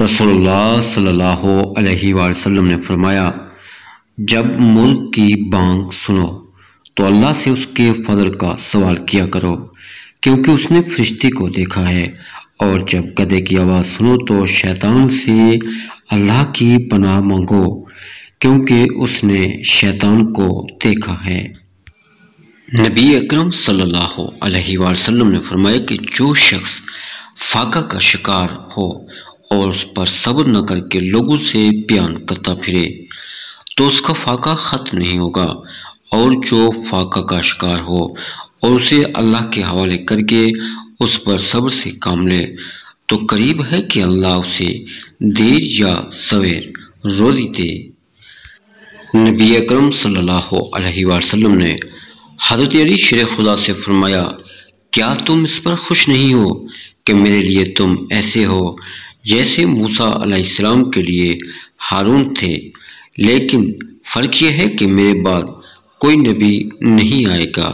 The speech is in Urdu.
رسول اللہ صلی اللہ علیہ وآلہ وسلم نے فرمایا، جب ملک کی بانگ سنو تو اللہ سے اس کے فضل کا سوال کیا کرو، کیونکہ اس نے فرشتے کو دیکھا ہے، اور جب گدھے کی آواز سنو تو شیطان سے اللہ کی پناہ مانگو، کیونکہ اس نے شیطان کو دیکھا ہے۔ نبی اکرم صلی اللہ علیہ وآلہ وسلم نے فرمایا کہ جو شخص فاقہ کا شکار ہو اور اس پر صبر نہ کر کے لوگوں سے بیان کرتا پھرے تو اس کا فاقہ ختم نہیں ہوگا، اور جو فاقہ کا شکار ہو اور اسے اللہ کے حوالے کر کے اس پر صبر سے کام لے تو قریب ہے کہ اللہ اسے دیر یا سویر روزی دے۔ نبی اکرم صلی اللہ علیہ وآلہ وسلم نے حضرت علی شیر خدا سے فرمایا، کیا تم اس پر خوش نہیں ہو کہ میرے لیے تم ایسے ہو جیسے موسیٰ علیہ السلام کے لیے ہارون تھے، لیکن فرق یہ ہے کہ میرے بعد کوئی نبی نہیں آئے گا۔